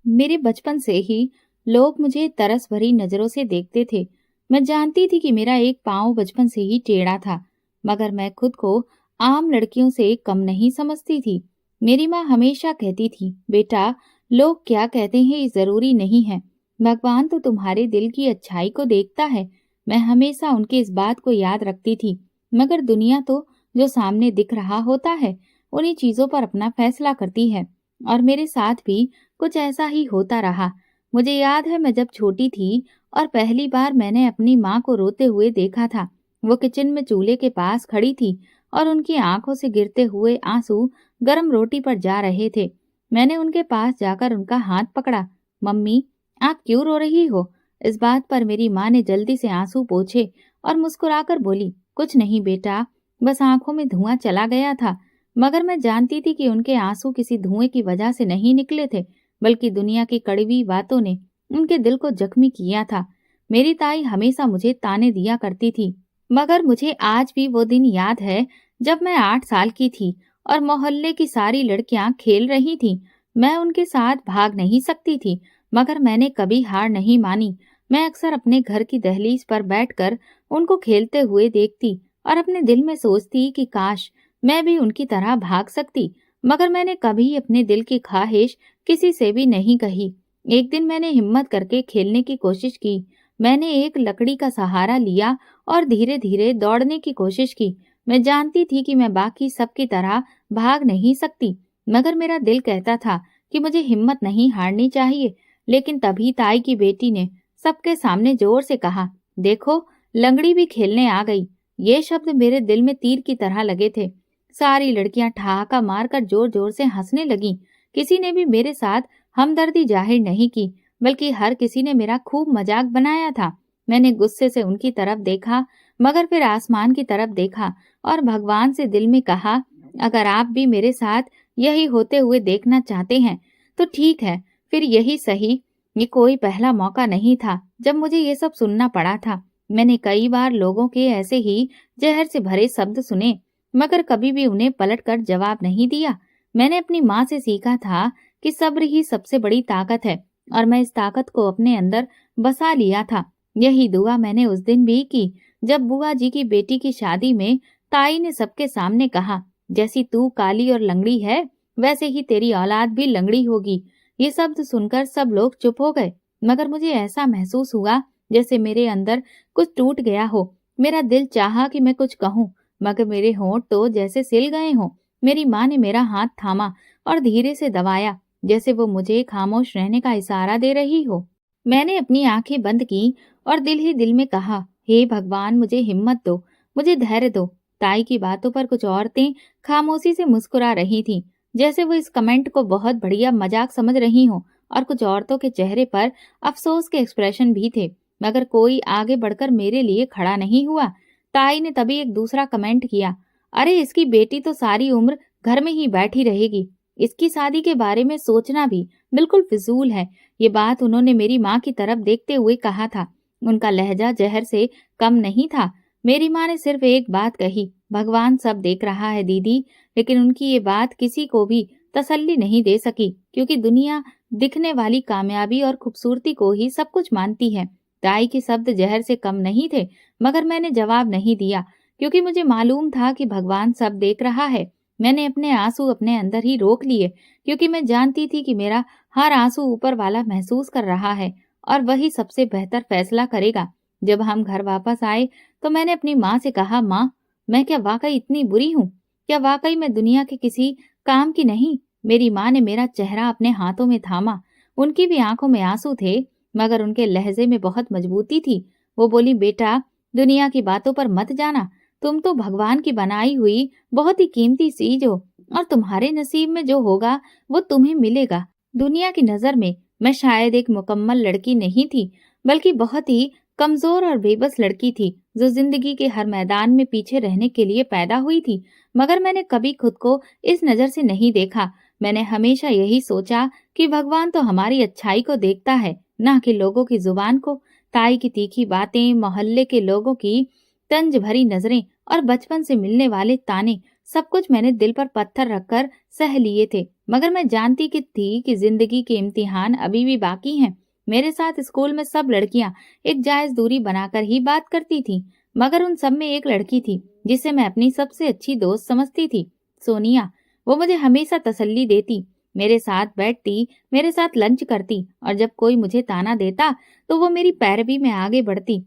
मेरे बचपन से ही लोग मुझे तरस भरी नजरों से देखते थे। मैं जानती थी कि मेरा एक पाँव बचपन से ही टेढ़ा था, मगर मैं खुद को आम लड़कियों से कम नहीं समझती थी। मेरी माँ हमेशा कहती थी, बेटा, लोग क्या कहते हैं ये जरूरी नहीं है। भगवान तो तुम्हारे दिल की अच्छाई को देखता है। मैं हमेशा उनकी इस बात को याद रखती थी, मगर दुनिया तो जो सामने दिख रहा होता है, उन्हीं चीजों पर अपना फैसला करती है। और मेरे साथ भी कुछ ऐसा ही होता रहा। मुझे याद है, मैं जब छोटी थी और पहली बार मैंने अपनी माँ को रोते हुए देखा था। वो किचन में चूल्हे के पास खड़ी थी और उनकी आंखों से गिरते हुए आंसू गर्म रोटी पर जा रहे थे। मैंने उनके पास जाकर उनका हाथ पकड़ा। मम्मी, आप क्यों रो रही हो? इस बात पर मेरी माँ ने जल्दी से आंसू पोंछे और मुस्कुराकर बोली, कुछ नहीं बेटा, बस आंखों में धुआं चला गया था। मगर मैं जानती थी कि उनके आंसू किसी धुएं की वजह से नहीं निकले थे, बल्कि दुनिया की कड़वी बातों ने उनके दिल को जख्मी किया था। मेरी ताई हमेशा मुझे ताने दिया करती थी, मगर मुझे आज भी वो दिन याद है जब मैं 8 साल की थी और मोहल्ले की सारी लड़कियां खेल रही थीं। मैं उनके साथ भाग नहीं सकती थी, मगर मैंने कभी हार नहीं मानी। मैं अक्सर अपने घर की दहलीज पर बैठकर उनको खेलते हुए देखती और अपने दिल में सोचती कि काश मैं भी उनकी तरह भाग सकती। मगर मैंने कभी अपने दिल की ख्वाहिश किसी से भी नहीं कही। एक दिन मैंने हिम्मत करके खेलने की कोशिश की। मैंने एक लकड़ी का सहारा लिया और धीरे धीरे दौड़ने की कोशिश की। मैं जानती थी कि मैं बाकी सबकी तरह भाग नहीं सकती, मगर मेरा दिल कहता था कि मुझे हिम्मत नहीं हारनी चाहिए। लेकिन तभी ताई की बेटी ने सबके सामने जोर से कहा, देखो, लंगड़ी भी खेलने आ गई। ये शब्द मेरे दिल में तीर की तरह लगे थे। सारी लड़कियां ठहाका मारकर जोर जोर से हंसने लगीं। किसी ने भी मेरे साथ हमदर्दी जाहिर नहीं की, बल्कि हर किसी ने मेरा खूब मजाक बनाया था। मैंने गुस्से से उनकी तरफ देखा, मगर फिर आसमान की तरफ देखा और भगवान से दिल में कहा, अगर आप भी मेरे साथ यही होते हुए देखना चाहते हैं तो ठीक है, फिर यही सही। ये कोई पहला मौका नहीं था जब मुझे ये सब सुनना पड़ा था। मैंने कई बार लोगों के ऐसे ही जहर से भरे शब्द सुने, मगर कभी भी उन्हें पलटकर जवाब नहीं दिया। मैंने अपनी माँ से सीखा था कि सब्र ही सबसे बड़ी ताकत है, और मैं इस ताकत को अपने अंदर बसा लिया था। यही दुआ मैंने उस दिन भी की जब बुआ जी की बेटी की शादी में ताई ने सबके सामने कहा, जैसी तू काली और लंगड़ी है, वैसे ही तेरी औलाद भी लंगड़ी होगी। ये शब्द सुनकर सब लोग चुप हो गए, मगर मुझे ऐसा महसूस हुआ जैसे मेरे अंदर कुछ टूट गया हो। मेरा दिल चाहा कि मैं कुछ कहूँ, मगर मेरे होंठ तो जैसे सिल गए हों। मेरी माँ ने मेरा हाथ थामा और धीरे से दबाया, जैसे वो मुझे खामोश रहने का इशारा दे रही हो। मैंने अपनी आंखें बंद की और दिल ही दिल में कहा, हे भगवान, मुझे हिम्मत दो, मुझे धैर्य दो। ताई की बातों पर कुछ औरतें खामोशी से मुस्कुरा रही थीं, जैसे वो इस कमेंट को बहुत बढ़िया मजाक समझ रही हों, और कुछ औरतों के चेहरे पर अफसोस के एक्सप्रेशन भी थे, मगर कोई आगे बढ़कर मेरे लिए खड़ा नहीं हुआ। ताई ने तभी एक दूसरा कमेंट किया, अरे, इसकी बेटी तो सारी उम्र घर में ही बैठी रहेगी, इसकी शादी के बारे में सोचना भी बिल्कुल फिजूल है। ये बात उन्होंने मेरी माँ की तरफ देखते हुए कहा था। उनका लहजा जहर से कम नहीं था। मेरी माँ ने सिर्फ एक बात कही, भगवान सब देख रहा है दीदी। लेकिन उनकी ये बात किसी को भी तसल्ली नहीं दे सकी, क्योंकि दुनिया दिखने वाली कामयाबी और खूबसूरती को ही सब कुछ मानती है। ताई के शब्द जहर से कम नहीं थे, मगर मैंने जवाब नहीं दिया, क्योंकि मुझे मालूम था कि भगवान सब देख रहा है। मैंने अपने आंसू अपने अंदर ही रोक लिए, क्योंकि मैं जानती थी कि मेरा हर आंसू ऊपर वाला महसूस कर रहा है, और वही सबसे बेहतर फैसला करेगा। जब हम घर वापस आए तो मैंने अपनी माँ से कहा, माँ, मैं क्या वाकई इतनी बुरी हूँ? क्या वाकई मैं दुनिया के किसी काम की नहीं? मेरी माँ ने मेरा चेहरा अपने हाथों में थामा। उनकी भी आंखों में आंसू थे, मगर उनके लहजे में बहुत मजबूती थी। वो बोली, बेटा, दुनिया की बातों पर मत जाना। तुम तो भगवान की बनाई हुई बहुत ही कीमती चीज हो, और तुम्हारे नसीब में जो होगा वो तुम्हें मिलेगा। दुनिया की नजर में मैं शायद एक मुकम्मल लड़की नहीं थी, बल्कि बहुत ही कमजोर और बेबस लड़की थी, जो जिंदगी के हर मैदान में पीछे रहने के लिए पैदा हुई थी। मगर मैंने कभी खुद को इस नजर से नहीं देखा। मैंने हमेशा यही सोचा कि भगवान तो हमारी अच्छाई को देखता है, ना कि लोगों की जुबान को। ताई की तीखी बातें, मोहल्ले के लोगों की तंज भरी नजरें और बचपन से मिलने वाले ताने सब कुछ मैंने दिल पर पत्थर रखकर सह लिए थे, मगर मैं जानती कि थी कि जिंदगी के इम्तिहान अभी भी बाकी हैं। मेरे साथ स्कूल में सब लड़कियां एक जायज दूरी बनाकर ही बात करती थीं, मगर उन सब में एक लड़की थी जिसे मैं अपनी सबसे अच्छी दोस्त समझती थी, सोनिया। वो मुझे हमेशा तसल्ली देती, मेरे साथ बैठती, मेरे साथ लंच करती, और जब कोई मुझे ताना देता तो वो मेरी पैरवी में आगे बढ़ती।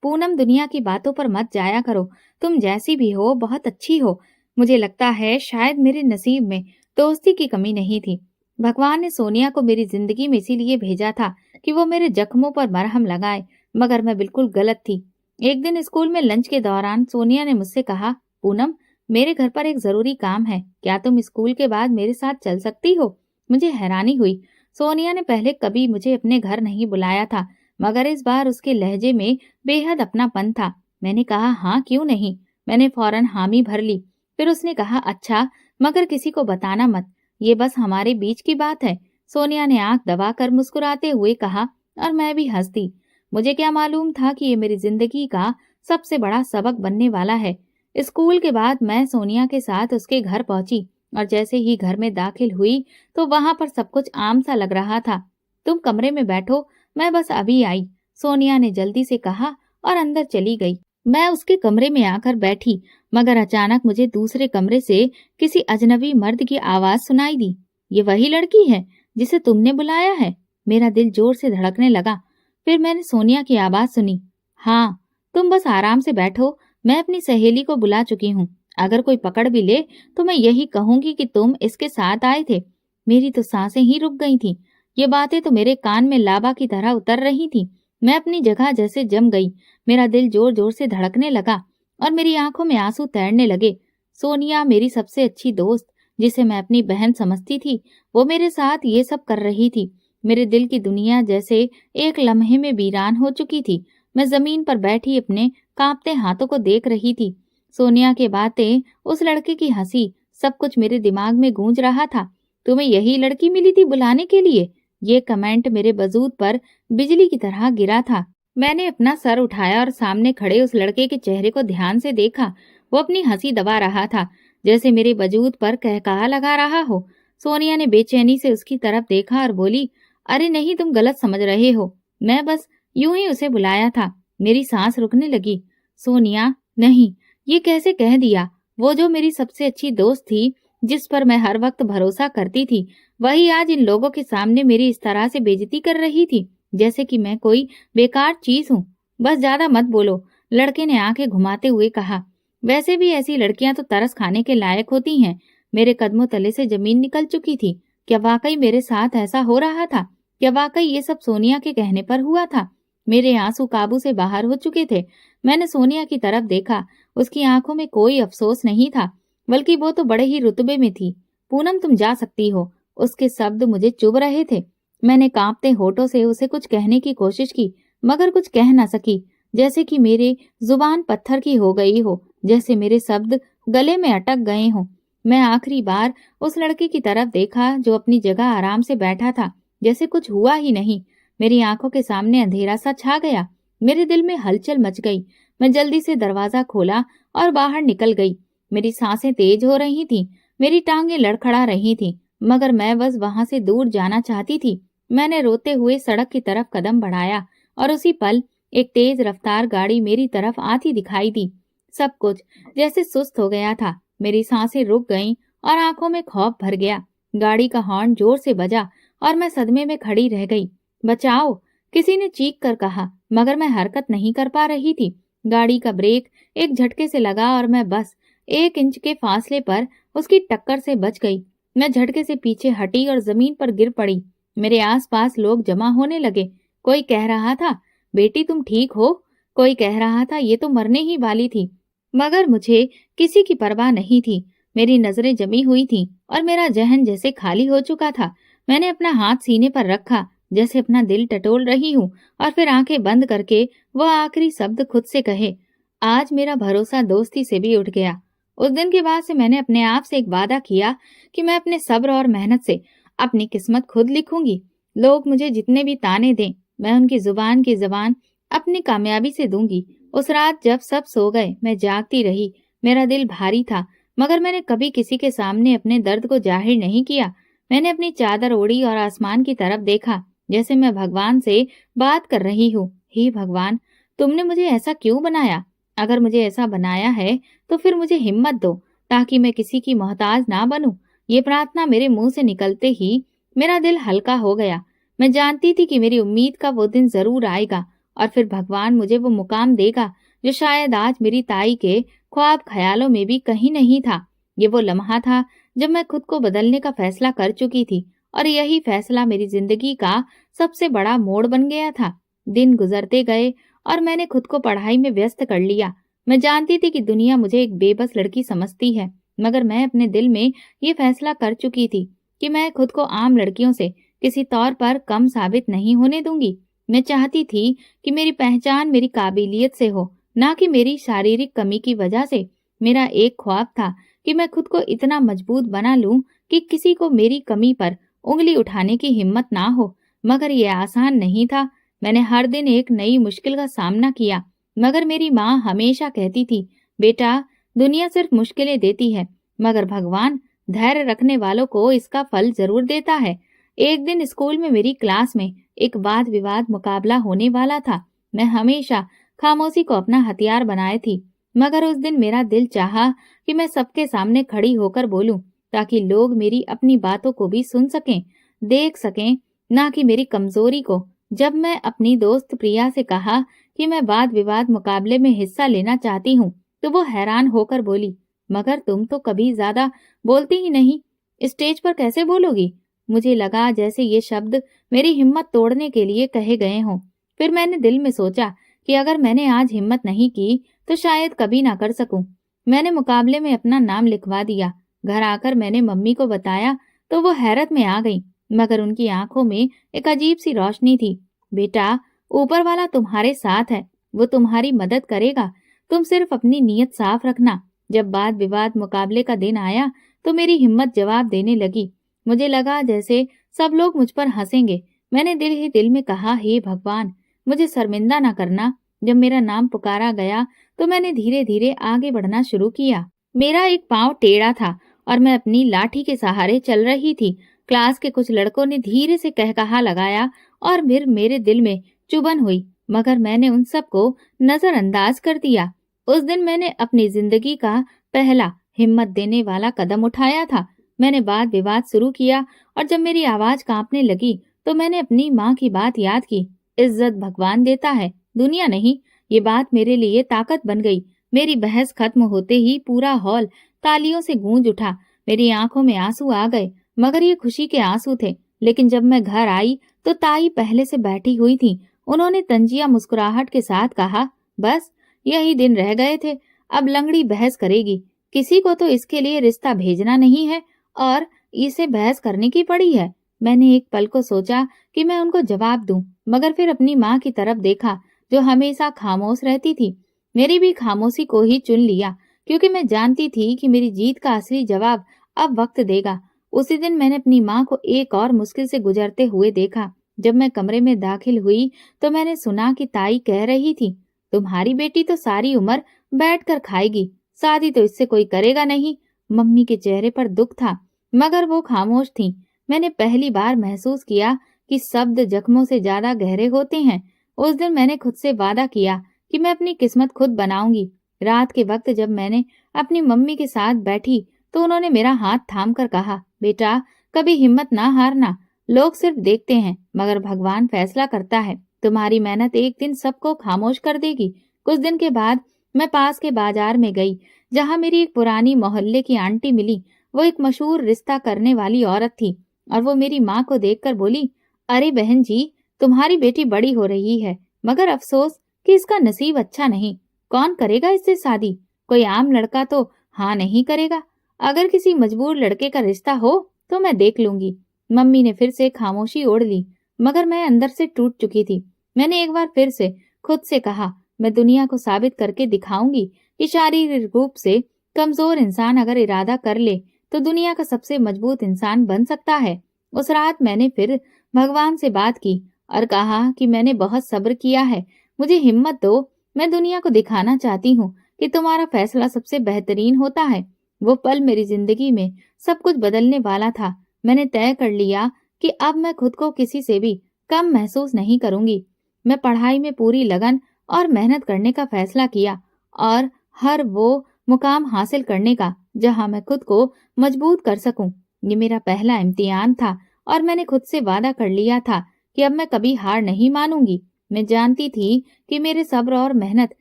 पूनम, दुनिया की बातों पर मत जाया करो। तुम जैसी भी हो बहुत अच्छी हो। मुझे लगता है शायद मेरे नसीब में दोस्ती की कमी नहीं थी। भगवान ने सोनिया को मेरी जिंदगी में इसीलिए भेजा था कि वो मेरे जख्मों पर मरहम लगाए, मगर मैं बिल्कुल गलत थी। एक दिन स्कूल में लंच के दौरान सोनिया ने मुझसे कहा, पूनम, मेरे घर पर एक जरूरी काम है, क्या तुम स्कूल के बाद मेरे साथ चल सकती हो? मुझे हैरानी हुई। सोनिया ने पहले कभी मुझे अपने घर नहीं बुलाया था, मगर इस बार उसके लहजे में बेहद अपनापन था। मैंने कहा, हाँ क्यों नहीं। मैंने फौरन हामी भर ली। फिर उसने कहा, अच्छा, मगर किसी को बताना मत, ये बस हमारे बीच की बात है। सोनिया ने आंख दबाकर मुस्कुराते हुए कहा, और मैं भी हंस दी। मुझे क्या मालूम था कि ये मेरी जिंदगी का सबसे बड़ा सबक बनने वाला है। स्कूल के बाद मैं सोनिया के साथ उसके घर पहुंची, और जैसे ही घर में दाखिल हुई तो वहां पर सब कुछ आम सा लग रहा था। तुम कमरे में बैठो, मैं बस अभी आई, सोनिया ने जल्दी से कहा और अंदर चली गई। मैं उसके कमरे में आकर बैठी, मगर अचानक मुझे दूसरे कमरे से किसी अजनबी मर्द की आवाज सुनाई दी। ये वही लड़की है जिसे तुमने बुलाया है? मेरा दिल जोर से धड़कने लगा। फिर मैंने सोनिया की आवाज सुनी, हाँ, तुम बस आराम से बैठो, मैं अपनी सहेली को बुला चुकी हूँ। अगर कोई पकड़ भी ले तो मैं यही कहूंगी कि तुम इसके साथ आए थे। मेरी तो सांसें ही रुक गई थी। ये बातें तो मेरे कान में लावा की तरह उतर रही थी। मैं अपनी जगह जैसे जम गई। मेरा दिल जोर जोर से धड़कने लगा और मेरी आंखों में आंसू तैरने लगे। सोनिया, मेरी सबसे अच्छी दोस्त, जिसे मैं अपनी बहन समझती थी, वो मेरे साथ ये सब कर रही थी। मेरे दिल की दुनिया जैसे एक लम्हे में वीरान हो चुकी थी। मैं जमीन पर बैठी अपने कांपते हाथों को देख रही थी। सोनिया की बातें, उस लड़के की हंसी, सब कुछ मेरे दिमाग में गूंज रहा था। तुम्हें यही लड़की मिली थी बुलाने के लिए? ये कमेंट मेरे वजूद पर बिजली की तरह गिरा था। मैंने अपना सर उठाया और सामने खड़े उस लड़के के चेहरे को ध्यान से देखा। वो अपनी हंसी दबा रहा था, जैसे मेरे वजूद पर कहकहा लगा रहा हो। सोनिया ने बेचैनी से उसकी तरफ देखा और बोली, अरे नहीं, तुम गलत समझ रहे हो, मैं बस यूं ही उसे बुलाया था। मेरी सांस रुकने लगी। सोनिया, नहीं, ये कैसे कह दिया? वो जो मेरी सबसे अच्छी दोस्त थी, जिस पर मैं हर वक्त भरोसा करती थी, वही आज इन लोगों के सामने मेरी इस तरह से बेइज्जती कर रही थी, जैसे कि मैं कोई बेकार चीज हूँ। बस ज्यादा मत बोलो, लड़के ने आंखें घुमाते हुए कहा। वैसे भी ऐसी लड़कियां तो तरस खाने के लायक होती हैं। मेरे कदमों तले से जमीन निकल चुकी थी। क्या वाकई मेरे साथ ऐसा हो रहा था? क्या वाकई ये सब सोनिया के कहने पर हुआ था? मेरे आंसू काबू से बाहर हो चुके थे। मैंने सोनिया की तरफ देखा। उसकी आंखों में कोई अफसोस नहीं था, बल्कि वो तो बड़े ही रुतबे में थी। पूनम, तुम जा सकती हो। उसके शब्द मुझे चुभ रहे थे। मैंने कांपते होठों से उसे कुछ कहने की कोशिश की, मगर कुछ कह न सकी। जैसे कि मेरे जुबान पत्थर की हो गई हो, जैसे मेरे शब्द गले में अटक गए हों। मैं आखिरी बार उस लड़के की तरफ देखा जो अपनी जगह आराम से बैठा था, जैसे कुछ हुआ ही नहीं। मेरी आंखों के सामने अंधेरा सा छा गया। मेरे दिल में हलचल मच गई। मैं जल्दी से दरवाजा खोला और बाहर निकल गई। मेरी सांसें तेज हो रही थीं, मेरी टांगें लड़खड़ा रही थीं, मगर मैं बस वहां से दूर जाना चाहती थी। मैंने रोते हुए सड़क की तरफ कदम बढ़ाया और उसी पल एक तेज रफ्तार गाड़ी मेरी तरफ आती दिखाई दी। सब कुछ जैसे सुस्त हो गया था। मेरी सांसें रुक गईं और आंखों में खौफ भर गया। गाड़ी का हॉर्न जोर से बजा और मैं सदमे में खड़ी रह गई। बचाओ! किसी ने चीख कर कहा, मगर मैं हरकत नहीं कर पा रही थी। गाड़ी का ब्रेक एक झटके से लगा और मैं बस 1 इंच के फासले पर उसकी टक्कर से बच गई। मैं झटके से पीछे हटी और जमीन पर गिर पड़ी। मेरे आसपास लोग जमा होने लगे। कोई कह रहा था, बेटी तुम ठीक हो? कोई कह रहा था, ये तो मरने ही वाली थी। मगर मुझे किसी की परवाह नहीं थी। मेरी नजरें जमी हुई थीं और मेरा जहन जैसे खाली हो चुका था। मैंने अपना हाथ सीने पर रखा, जैसे अपना दिल टटोल रही हूँ, और फिर आंखें बंद करके वह आखिरी शब्द खुद से कहे। आज मेरा भरोसा दोस्ती से भी उठ गया। उस दिन के बाद से मैंने अपने आप से एक वादा किया कि मैं अपने सब्र और मेहनत से अपनी किस्मत खुद लिखूंगी। लोग मुझे जितने भी ताने दें, मैं उनकी जुबान की जबान अपनी कामयाबी से दूंगी। उस रात जब सब सो गए, मैं जागती रही। मेरा दिल भारी था, मगर मैंने कभी किसी के सामने अपने दर्द को जाहिर नहीं किया। मैंने अपनी चादर ओढ़ी और आसमान की तरफ देखा, जैसे मैं भगवान से बात कर रही हूँ। हे भगवान, तुमने मुझे ऐसा क्यों बनाया? अगर मुझे ऐसा बनाया है तो फिर मुझे हिम्मत दो, ताकि मैं किसी की मोहताज ना बनूं। ये प्रार्थना मेरे मुंह से निकलते ही मेरा दिल हल्का हो गया। मैं जानती थी कि मेरी उम्मीद का वो दिन जरूर आएगा और फिर भगवान मुझे वो मुकाम देगा जो शायद आज मेरी ताई के ख्वाब ख्यालों में भी कहीं नहीं था। ये वो लम्हा था जब मैं खुद को बदलने का फैसला कर चुकी थी, और यही फैसला मेरी जिंदगी का सबसे बड़ा मोड़ बन गया था। दिन गुजरते गए और मैंने खुद को पढ़ाई में व्यस्त कर लिया। मैं जानती थी कि दुनिया मुझे एक बेबस लड़की समझती है, मगर मैं अपने दिल में ये फैसला कर चुकी थी कि मैं खुद को आम लड़कियों से किसी तौर पर कम साबित नहीं होने दूंगी। मैं चाहती थी कि मेरी पहचान मेरी काबिलियत से हो, ना कि मेरी शारीरिक कमी की वजह से। मेरा एक ख्वाब था कि मैं खुद को इतना मजबूत बना लूं कि किसी को मेरी कमी पर उंगली उठाने की हिम्मत ना हो। मगर यह आसान नहीं था। मैंने हर दिन एक नई मुश्किल का सामना किया, मगर मेरी माँ हमेशा कहती थी, बेटा, दुनिया सिर्फ मुश्किलें देती है, मगर भगवान धैर्य रखने वालों को इसका फल जरूर देता है। एक दिन स्कूल में मेरी क्लास में एक वाद विवाद मुकाबला होने वाला था। मैं हमेशा खामोशी को अपना हथियार बनाए थी, मगर उस दिन मेरा दिल चाहा कि मैं सबके सामने खड़ी होकर बोलूं, ताकि लोग मेरी अपनी बातों को भी सुन सकें, देख सकें, ना कि मेरी कमजोरी को। जब मैं अपनी दोस्त प्रिया से कहा कि मैं वाद विवाद मुकाबले में हिस्सा लेना चाहती हूँ, तो वो हैरान होकर बोली, मगर तुम तो कभी ज्यादा बोलती ही नहीं, स्टेज पर कैसे बोलोगी? मुझे लगा जैसे ये शब्द मेरी हिम्मत तोड़ने के लिए कहे गए हों। फिर मैंने दिल में सोचा कि अगर मैंने आज हिम्मत नहीं की तो शायद कभी ना कर सकूं। मैंने मुकाबले में अपना नाम लिखवा दिया। घर आकर मैंने मम्मी को बताया तो वो हैरत में आ गई, मगर उनकी आंखों में एक अजीब सी रोशनी थी। बेटा, ऊपर वाला तुम्हारे साथ है, वो तुम्हारी मदद करेगा। तुम सिर्फ अपनी नीयत साफ रखना। जब वाद विवाद मुकाबले का दिन आया तो मेरी हिम्मत जवाब देने लगी। मुझे लगा जैसे सब लोग मुझ पर हंसेंगे। मैंने दिल ही दिल में कहा, हे भगवान, मुझे शर्मिंदा ना करना। जब मेरा नाम पुकारा गया तो मैंने धीरे धीरे आगे बढ़ना शुरू किया। मेरा एक पांव टेढ़ा था और मैं अपनी लाठी के सहारे चल रही थी। क्लास के कुछ लड़कों ने धीरे से कहकहा लगाया और फिर मेरे दिल में चुभन हुई, मगर मैंने उन सबको नजरअंदाज कर दिया। उस दिन मैंने अपनी जिंदगी का पहला हिम्मत देने वाला कदम उठाया था। मैंने वाद विवाद शुरू किया और जब मेरी आवाज कांपने लगी तो मैंने अपनी माँ की बात याद की, इज्जत भगवान देता है, दुनिया नहीं। ये बात मेरे लिए ताकत बन गई। मेरी बहस खत्म होते ही पूरा हॉल तालियों से गूंज उठा। मेरी आंखों में आंसू आ गए, मगर ये खुशी के आंसू थे। लेकिन जब मैं घर आई तो ताई पहले से बैठी हुई थी। उन्होंने तंजिया मुस्कुराहट के साथ कहा, बस यही दिन रह गए थे, अब लंगड़ी बहस करेगी। किसी को तो इसके लिए रिश्ता भेजना नहीं है और इसे बहस करने की पड़ी है। मैंने एक पल को सोचा कि मैं उनको जवाब दूं, मगर फिर अपनी माँ की तरफ देखा जो हमेशा खामोश रहती थी। मेरी भी खामोशी को ही चुन लिया, क्योंकि मैं जानती थी कि मेरी जीत का असली जवाब अब वक्त देगा। उसी दिन मैंने अपनी माँ को एक और मुश्किल से गुजरते हुए देखा। जब मैं कमरे में दाखिल हुई तो मैंने सुना कि ताई कह रही थी, तुम्हारी बेटी तो सारी उम्र बैठकर खाएगी, शादी तो इससे कोई करेगा नहीं। मम्मी के चेहरे पर दुख था, मगर वो खामोश थी। मैंने पहली बार महसूस किया कि शब्द जख्मों से ज्यादा गहरे होते हैं। उस दिन मैंने खुद से वादा किया कि मैं अपनी किस्मत खुद बनाऊंगी। रात के वक्त जब मैंने अपनी मम्मी के साथ बैठी तो उन्होंने मेरा हाथ थाम कर कहा, बेटा, कभी हिम्मत ना हारना। लोग सिर्फ देखते हैं, मगर भगवान फैसला करता है। तुम्हारी मेहनत एक दिन सबको खामोश कर देगी। कुछ दिन के बाद मैं पास के बाजार में गई, जहाँ मेरी एक पुरानी मोहल्ले की आंटी मिली। वो एक मशहूर रिश्ता करने वाली औरत थी और वो मेरी माँ को देखकर बोली, अरे बहन जी, तुम्हारी बेटी बड़ी हो रही है, मगर अफसोस कि इसका नसीब अच्छा नहीं। कौन करेगा इससे शादी? कोई आम लड़का तो हाँ नहीं करेगा। अगर किसी मजबूर लड़के का रिश्ता हो तो मैं देख लूंगी। मम्मी ने फिर से खामोशी ओढ़ ली, मगर मैं अंदर से टूट चुकी थी। मैंने एक बार फिर से खुद से कहा, मैं दुनिया को साबित करके दिखाऊंगी कि शारीरिक रूप से कमजोर इंसान अगर इरादा कर ले तो दुनिया का सबसे मजबूत इंसान बन सकता है। उस रात मैंने फिर भगवान से बात की और कहा कि मैंने बहुत सब्र किया है, मुझे हिम्मत दो। मैं दुनिया को दिखाना चाहती हूँ कि तुम्हारा फैसला सबसे बेहतरीन होता है। वो पल मेरी जिंदगी में सब कुछ बदलने वाला था। मैंने तय कर लिया कि अब मैं खुद को किसी से भी कम महसूस नहीं करूंगी। मैं पढ़ाई में पूरी लगन और मेहनत करने का फैसला किया और हर वो मुकाम हासिल करने का जहां मैं खुद को मजबूत कर सकूं। ये मेरा पहला इम्तिहान था और मैंने खुद से वादा कर लिया था कि अब मैं कभी हार नहीं मानूंगी। मैं जानती थी कि मेरे सब्र और मेहनत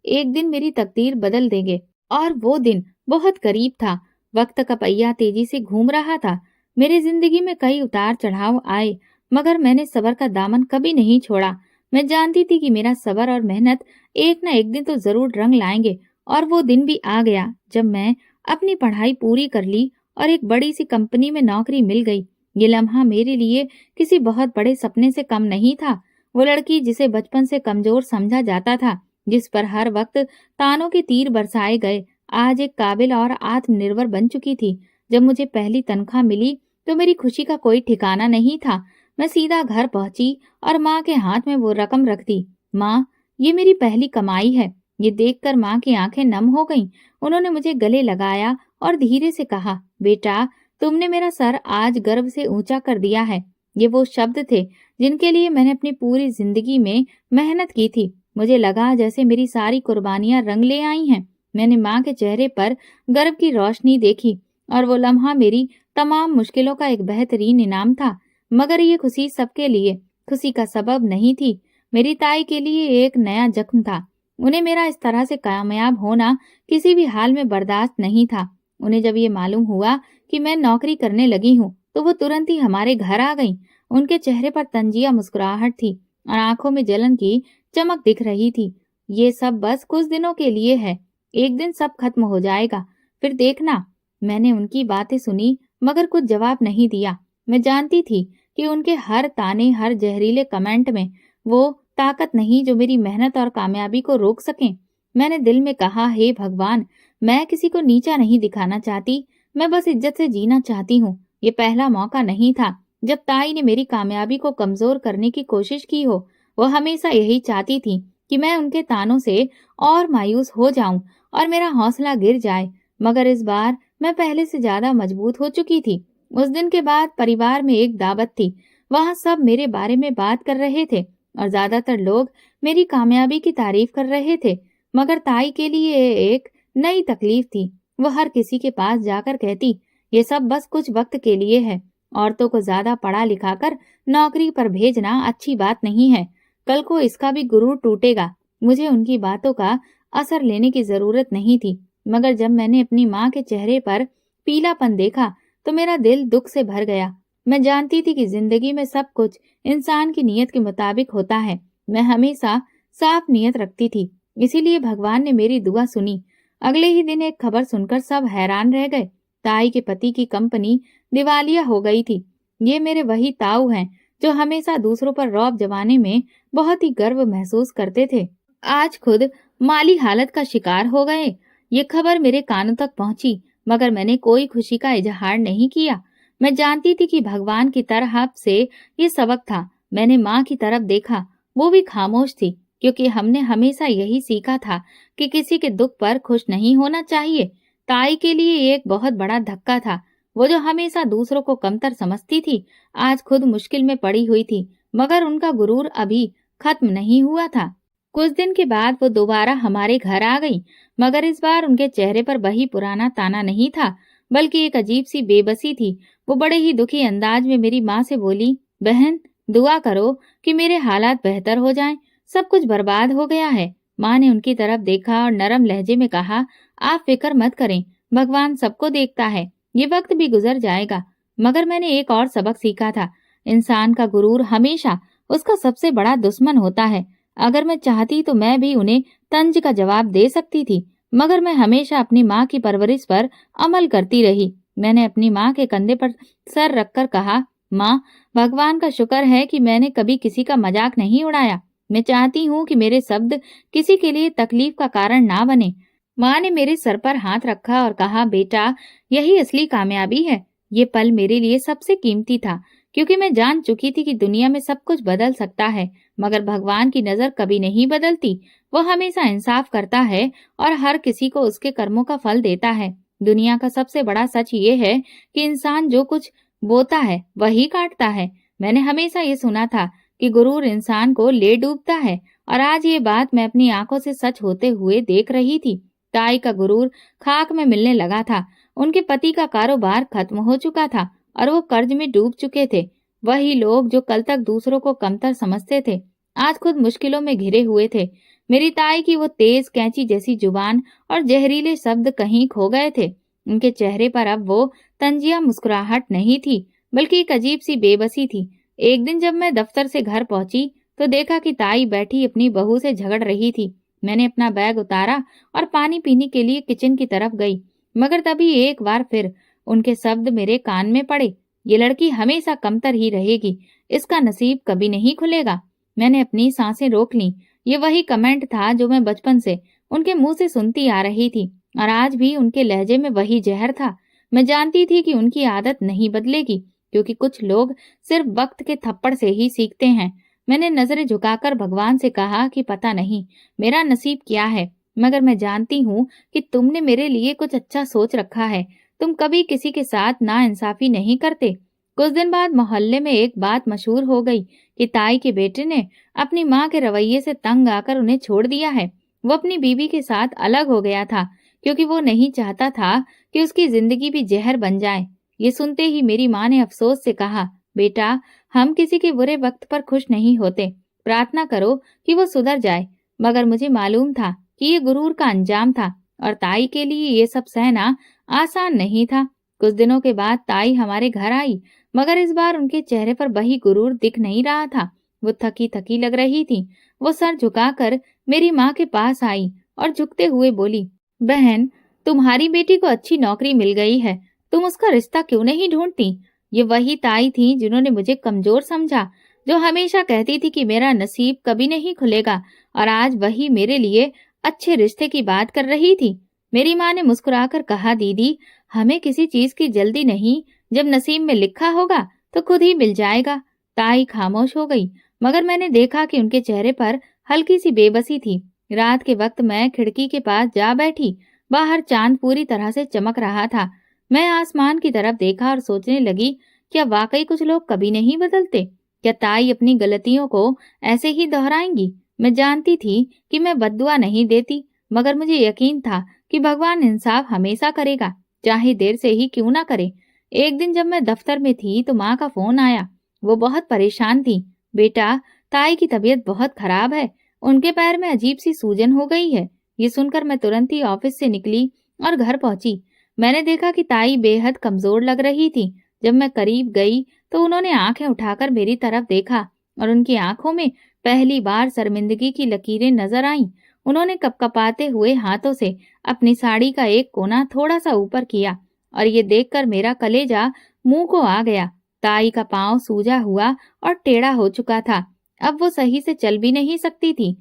एक दिन मेरी तकदीर बदल देंगे और वो दिन बहुत करीब था। वक्त का पहिया तेजी से घूम रहा था। मेरी जिंदगी में कई उतार चढ़ाव आए, मगर मैंने सब्र का दामन कभी नहीं छोड़ा। मैं जानती थी कि मेरा सब्र और मेहनत एक न एक दिन तो जरूर रंग लाएंगे और वो दिन भी आ गया जब मैं अपनी पढ़ाई पूरी कर ली और एक बड़ी सी कंपनी में नौकरी मिल गई। ये लम्हा मेरे लिए किसी बहुत बड़े सपने से कम नहीं था। वो लड़की जिसे बचपन से कमजोर समझा जाता था, जिस पर हर वक्त तानों के तीर बरसाए गए, आज एक काबिल और आत्मनिर्भर बन चुकी थी। जब मुझे पहली तनख्वाह मिली तो मेरी खुशी का कोई ठिकाना नहीं था। मैं सीधा घर पहुंची और माँ के हाथ में वो रकम रख दी। माँ, ये मेरी पहली कमाई है। ये देखकर माँ की आंखें नम हो गईं। उन्होंने मुझे गले लगाया और धीरे से कहा, बेटा, तुमने मेरा सर आज गर्व से ऊंचा कर दिया है। ये वो शब्द थे जिनके लिए मैंने अपनी पूरी जिंदगी में मेहनत की थी। मुझे लगा जैसे मेरी सारी कुर्बानियां रंग ले आई हैं। मैंने माँ के चेहरे पर गर्व की रोशनी देखी और वो लम्हा मेरी तमाम मुश्किलों का एक बेहतरीन इनाम था। मगर ये खुशी सबके लिए खुशी का सबब नहीं थी। मेरी ताई के लिए एक नया जख्म था। उन्हें मेरा इस तरह से कामयाब होना किसी भी हाल में बर्दाश्त नहीं था। उन्हें जब ये मालूम हुआ कि मैं नौकरी करने लगी हूँ तो वो तुरंत ही हमारे घर आ गईं। उनके चेहरे पर तंजिया मुस्कुराहट थी और आंखों में जलन की चमक दिख रही थी। ये सब बस कुछ दिनों के लिए है, एक दिन सब खत्म हो जाएगा, फिर देखना। मैंने उनकी बातें सुनी मगर कुछ जवाब नहीं दिया। मैं जानती थी कि उनके हर ताने, हर जहरीले कमेंट में वो ताकत नहीं जो मेरी मेहनत और कामयाबी को रोक सके। मैंने दिल में कहा, हे भगवान, मैं किसी को नीचा नहीं दिखाना चाहती, मैं बस इज्जत से जीना चाहती हूँ। ये पहला मौका नहीं था जब ताई ने मेरी कामयाबी को कमजोर करने की कोशिश की हो। वो हमेशा यही चाहती थी कि मैं उनके तानों से और मायूस हो जाऊं और मेरा हौसला गिर जाए। मगर इस बार मैं पहले से ज्यादा मजबूत हो चुकी थी। उस दिन के बाद परिवार में एक दावत थी। वहां सब मेरे बारे में बात कर रहे थे और ज्यादातर लोग मेरी कामयाबी की तारीफ कर रहे थे। मगर ताई के लिए एक नई तकलीफ थी। वो हर किसी के पास जाकर कहती, ये सब बस कुछ वक्त के लिए है। औरतों को ज्यादा पढ़ा लिखाकर नौकरी पर भेजना अच्छी बात नहीं है। कल को इसका भी गुरूर टूटेगा। मुझे उनकी बातों का असर लेने की जरूरत नहीं थी। मगर जब मैंने अपनी माँ के चेहरे पर पीलापन देखा तो मेरा दिल दुख से भर गया। मैं जानती थी कि जिंदगी में सब कुछ इंसान की नीयत के मुताबिक होता है। मैं हमेशा साफ नीयत रखती थी, इसीलिए भगवान ने मेरी दुआ सुनी। अगले ही दिन एक खबर सुनकर सब हैरान रह गए। ताई के पति की कंपनी दिवालिया हो गई थी। ये मेरे वही ताऊ हैं जो हमेशा दूसरों पर रौब जमाने में बहुत ही गर्व महसूस करते थे, आज खुद माली हालत का शिकार हो गए। ये खबर मेरे कानों तक पहुंची, मगर मैंने कोई खुशी का इजहार नहीं किया। मैं जानती थी कि भगवान की तरफ से ये सबक था। मैंने माँ की तरफ देखा, वो भी खामोश थी, क्योंकि हमने हमेशा यही सीखा था कि किसी के दुख पर खुश नहीं होना चाहिए। ताई के लिए एक बहुत बड़ा धक्का था। वो जो हमेशा दूसरों को कमतर समझती थी, आज खुद मुश्किल में पड़ी हुई थी। मगर उनका गुरूर अभी खत्म नहीं हुआ था। कुछ दिन के बाद वो दोबारा हमारे घर आ गई, मगर इस बार उनके चेहरे पर वही पुराना ताना नहीं था, बल्कि एक अजीब सी बेबसी थी। वो बड़े ही दुखी अंदाज में मेरी माँ से बोली, बहन, दुआ करो कि मेरे हालात बेहतर हो जाएं। सब कुछ बर्बाद हो गया है। माँ ने उनकी तरफ देखा और नरम लहजे में कहा, आप फिक्र मत करें, भगवान सबको देखता है, ये वक्त भी गुजर जाएगा। मगर मैंने एक और सबक सीखा था, इंसान का गुरूर हमेशा उसका सबसे बड़ा दुश्मन होता है। अगर मैं चाहती तो मैं भी उन्हें तंज का जवाब दे सकती थी, मगर मैं हमेशा अपनी माँ की परवरिश पर अमल करती रही। मैंने अपनी माँ के कंधे पर सर रखकर कहा, माँ, भगवान का शुक्र है कि मैंने कभी किसी का मजाक नहीं उड़ाया। मैं चाहती हूँ कि मेरे शब्द किसी के लिए तकलीफ का कारण ना बने। माँ ने मेरे सर पर हाथ रखा और कहा, बेटा, यही असली कामयाबी है। ये पल मेरे लिए सबसे कीमती था, क्योंकि मैं जान चुकी थी कि दुनिया में सब कुछ बदल सकता है, मगर भगवान की नजर कभी नहीं बदलती। वो हमेशा इंसाफ करता है और हर किसी को उसके कर्मों का फल देता है। दुनिया का सबसे बड़ा सच ये है कि इंसान जो कुछ बोता है वही काटता है। मैंने हमेशा ये सुना था कि गुरूर इंसान को ले डूबता है, और आज ये बात मैं अपनी आंखों से सच होते हुए देख रही थी। ताई का गुरूर खाक में मिलने लगा था। उनके पति का कारोबार खत्म हो चुका था और वो कर्ज में डूब चुके थे। वही लोग जो कल तक दूसरों को कमतर समझते थे, आज खुद मुश्किलों में घिरे हुए थे। मेरी ताई की वो तेज कैंची जैसी जुबान और जहरीले शब्द कहीं खो गए थे। उनके चेहरे पर अब वो तंजिया मुस्कुराहट नहीं थी, बल्कि एक अजीब सी बेबसी थी। एक दिन जब मैं दफ्तर से घर पहुंची तो देखा कि ताई बैठी अपनी बहू से झगड़ रही थी। मैंने अपना बैग उतारा और पानी पीने के लिए किचन की तरफ गई, मगर तभी एक बार फिर उनके शब्द मेरे कान में पड़े। ये लड़की हमेशा कमतर ही रहेगी, इसका नसीब कभी नहीं खुलेगा। मैंने अपनी सांसें रोक लीं। ये वही कमेंट था जो मैं बचपन से उनके मुंह से सुनती आ रही थी, और आज भी उनके लहजे में वही जहर था। मैं जानती थी कि उनकी आदत नहीं बदलेगी, क्योंकि कुछ लोग सिर्फ वक्त के थप्पड़ से ही सीखते हैं। मैंने नजरें झुकाकर भगवान से कहा कि पता नहीं मेरा नसीब क्या है, मगर मैं जानती हूँ कि तुमने मेरे लिए कुछ अच्छा सोच रखा है। तुम कभी किसी के साथ नाइंसाफी नहीं करते। कुछ दिन बाद मोहल्ले में एक बात मशहूर हो गई कि ताई के बेटे ने अपनी माँ के रवैये से तंग आकर उन्हें छोड़ दिया है। वो अपनी बीवी के साथ अलग हो गया था, क्योंकि वो नहीं चाहता था कि उसकी जिंदगी भी जहर बन जाए। ये सुनते ही मेरी माँ ने अफसोस से कहा, बेटा, हम किसी के बुरे वक्त पर खुश नहीं होते, प्रार्थना करो कि वो सुधर जाए। मगर मुझे मालूम था कि ये गुरूर का अंजाम था, और ताई के लिए ये सब सहना आसान नहीं था। कुछ दिनों के बाद ताई हमारे घर आई, मगर इस बार उनके चेहरे पर वही गुरूर दिख नहीं रहा था। वो थकी थकी लग रही थी। वो सर झुकाकर मेरी माँ के पास आई और झुकते हुए बोली, बहन, तुम्हारी बेटी को अच्छी नौकरी मिल गई है, तुम उसका रिश्ता क्यों नहीं ढूंढती? ये वही ताई थी जिन्होंने मुझे कमजोर समझा, जो हमेशा कहती थी कि मेरा नसीब कभी नहीं खुलेगा, और आज वही मेरे लिए अच्छे रिश्ते की बात कर रही थी। मेरी माँ ने मुस्कुराकर कहा, दीदी, हमें किसी चीज की जल्दी नहीं, जब नसीब में लिखा होगा तो खुद ही मिल जाएगा। ताई खामोश हो गई, मगर मैंने देखा कि उनके चेहरे पर हल्की सी बेबसी थी। रात के वक्त मैं खिड़की के पास जा बैठी। बाहर चांद पूरी तरह से चमक रहा था। मैं आसमान की तरफ देखा और सोचने लगी, क्या वाकई कुछ लोग कभी नहीं बदलते? क्या ताई अपनी गलतियों को ऐसे ही दोहराएंगी? मैं जानती थी कि मैं बद्दुआ नहीं देती, मगर मुझे यकीन था कि भगवान इंसाफ हमेशा करेगा, चाहे देर से ही क्यों ना करे। एक दिन जब मैं दफ्तर में थी तो माँ का फोन आया। वो बहुत परेशान थी। बेटा, ताई की तबीयत बहुत खराब है, उनके पैर में अजीब सी सूजन हो गई है। ये सुनकर मैं तुरंत ही ऑफिस से निकली और घर पहुंची। मैंने देखा कि ताई बेहद कमजोर लग रही थी। जब मैं करीब गई तो उन्होंने आंखें उठाकर मेरी तरफ देखा, और उनकी आंखों में पहली बार शर्मिंदगी की लकीरें नजर आईं। उन्होंने कपकपाते हुए हाथों से अपनी साड़ी का एक कोना थोड़ा सा ऊपर किया, और ये देखकर मेरा कलेजा मुंह को आ गया। ताई का पांव सूजा हुआ और टेढ़ा हो चुका था। अब वो सही से चल भी नहीं सकती थी।